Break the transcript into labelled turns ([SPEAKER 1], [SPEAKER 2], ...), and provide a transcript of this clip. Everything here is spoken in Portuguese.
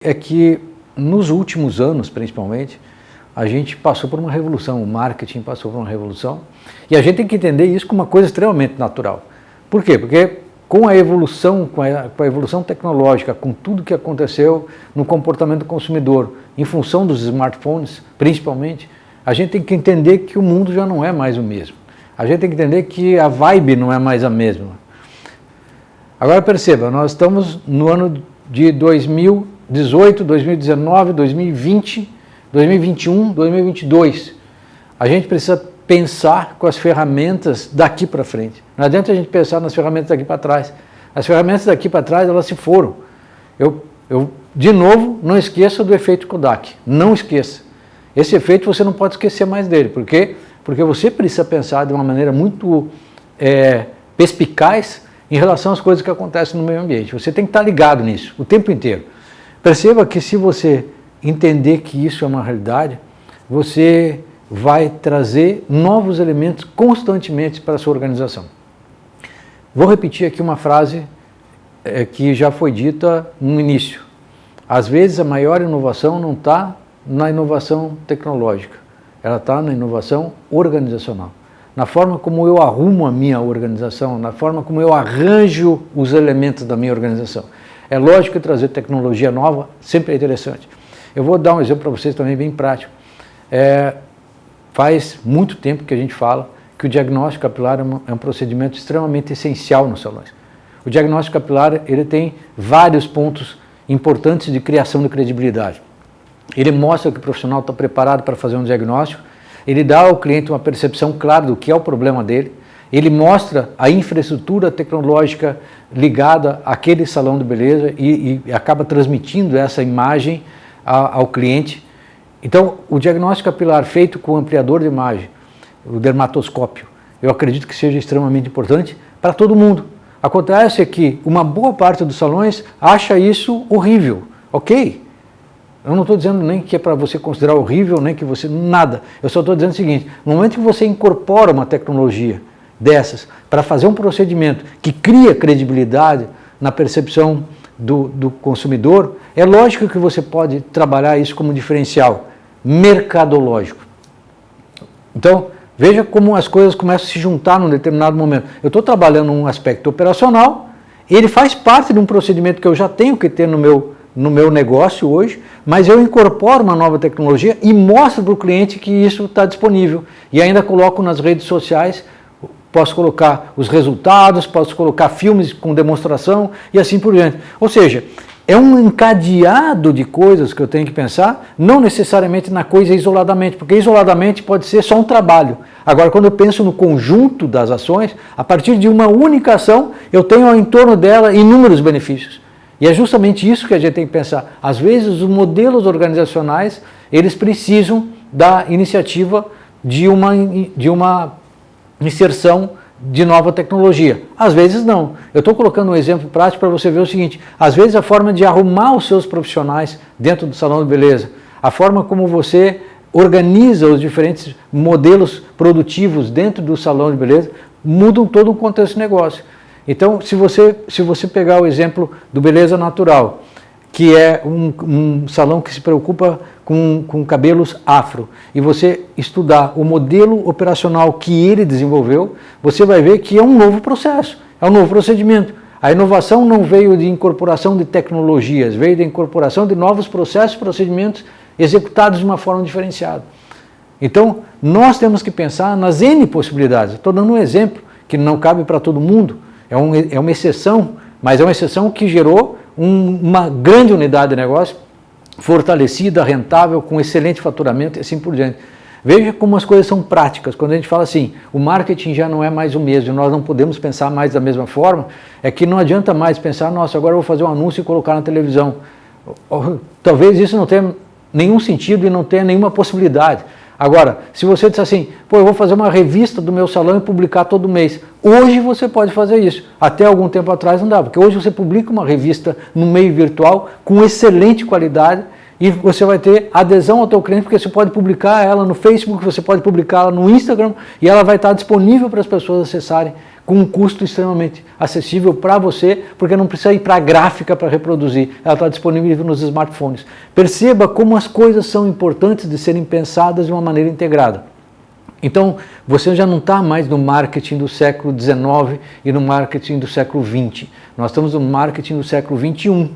[SPEAKER 1] É que nos últimos anos, principalmente, a gente passou por uma revolução, o marketing passou por uma revolução, e a gente tem que entender isso como uma coisa extremamente natural. Por quê? Porque com a evolução, com a evolução tecnológica, com tudo que aconteceu no comportamento do consumidor, em função dos smartphones, principalmente, a gente tem que entender que o mundo já não é mais o mesmo. A gente tem que entender que a vibe não é mais a mesma. Agora perceba, nós estamos no ano de 2018, 2019, 2020, 2021, 2022. A gente precisa pensar com as ferramentas daqui para frente. Não adianta a gente pensar nas ferramentas daqui para trás. As ferramentas daqui para trás, elas se foram. De novo, não esqueça do efeito Kodak. Não esqueça. Esse efeito você não pode esquecer mais dele. Por quê? Porque você precisa pensar de uma maneira muito perspicaz em relação às coisas que acontecem no meio ambiente. Você tem que estar ligado nisso o tempo inteiro. Perceba que se você entender que isso é uma realidade, você vai trazer novos elementos constantemente para a sua organização. Vou repetir aqui uma frase que já foi dita no início. Às vezes a maior inovação não está na inovação tecnológica, ela está na inovação organizacional. Na forma como eu arrumo a minha organização, na forma como eu arranjo os elementos da minha organização. É lógico que trazer tecnologia nova sempre é interessante. Eu vou dar um exemplo para vocês também bem prático. Faz muito tempo que a gente fala que o diagnóstico capilar é um procedimento extremamente essencial nos salões. O diagnóstico capilar ele tem vários pontos importantes de criação de credibilidade. Ele mostra que o profissional está preparado para fazer um diagnóstico, ele dá ao cliente uma percepção clara do que é o problema dele, ele mostra a infraestrutura tecnológica ligada àquele salão de beleza e acaba transmitindo essa imagem ao cliente. Então, o diagnóstico capilar feito com o ampliador de imagem, o dermatoscópio, eu acredito que seja extremamente importante para todo mundo. Acontece que uma boa parte dos salões acha isso horrível, ok? Eu não estou dizendo nem que é para você considerar horrível, nem que você... nada. Eu só estou dizendo o seguinte, no momento que você incorpora uma tecnologia dessas para fazer um procedimento que cria credibilidade na percepção do consumidor, é lógico que você pode trabalhar isso como diferencial mercadológico. Então, veja como as coisas começam a se juntar num determinado momento. Eu estou trabalhando um aspecto operacional, ele faz parte de um procedimento que eu já tenho que ter no meu negócio hoje, mas eu incorporo uma nova tecnologia e mostro para o cliente que isso está disponível. E ainda coloco nas redes sociais, posso colocar os resultados, posso colocar filmes com demonstração e assim por diante. Ou seja, é um encadeado de coisas que eu tenho que pensar, não necessariamente na coisa isoladamente, porque isoladamente pode ser só um trabalho. Agora, quando eu penso no conjunto das ações, a partir de uma única ação, eu tenho ao entorno dela inúmeros benefícios. E é justamente isso que a gente tem que pensar. Às vezes, os modelos organizacionais, eles precisam da iniciativa de uma inserção de nova tecnologia. Às vezes não. Eu estou colocando um exemplo prático para você ver o seguinte, às vezes a forma de arrumar os seus profissionais dentro do salão de beleza, a forma como você organiza os diferentes modelos produtivos dentro do salão de beleza, mudam todo o contexto do negócio. Então, se você pegar o exemplo do Beleza Natural, que é um salão que se preocupa com cabelos afro, e você estudar o modelo operacional que ele desenvolveu, você vai ver que é um novo processo, é um novo procedimento. A inovação não veio de incorporação de tecnologias, veio da incorporação de novos processos e procedimentos executados de uma forma diferenciada. Então, nós temos que pensar nas N possibilidades. Estou dando um exemplo que não cabe para todo mundo, é uma exceção, mas é uma exceção que gerou uma grande unidade de negócio, fortalecida, rentável, com excelente faturamento e assim por diante. Veja como as coisas são práticas. Quando a gente fala assim, o marketing já não é mais o mesmo, nós não podemos pensar mais da mesma forma, é que não adianta mais pensar, nossa, agora eu vou fazer um anúncio e colocar na televisão. Talvez isso não tenha nenhum sentido e não tenha nenhuma possibilidade. Agora, se você disser assim, pô, eu vou fazer uma revista do meu salão e publicar todo mês. Hoje você pode fazer isso. Até algum tempo atrás não dava, porque hoje você publica uma revista no meio virtual com excelente qualidade e você vai ter adesão ao teu cliente, porque você pode publicar ela no Facebook, você pode publicar ela no Instagram e ela vai estar disponível para as pessoas acessarem com um custo extremamente acessível para você, porque não precisa ir para a gráfica para reproduzir, ela está disponível nos smartphones. Perceba como as coisas são importantes de serem pensadas de uma maneira integrada. Então, você já não está mais no marketing do século XIX e no marketing do século XX. Nós estamos no marketing do século XXI.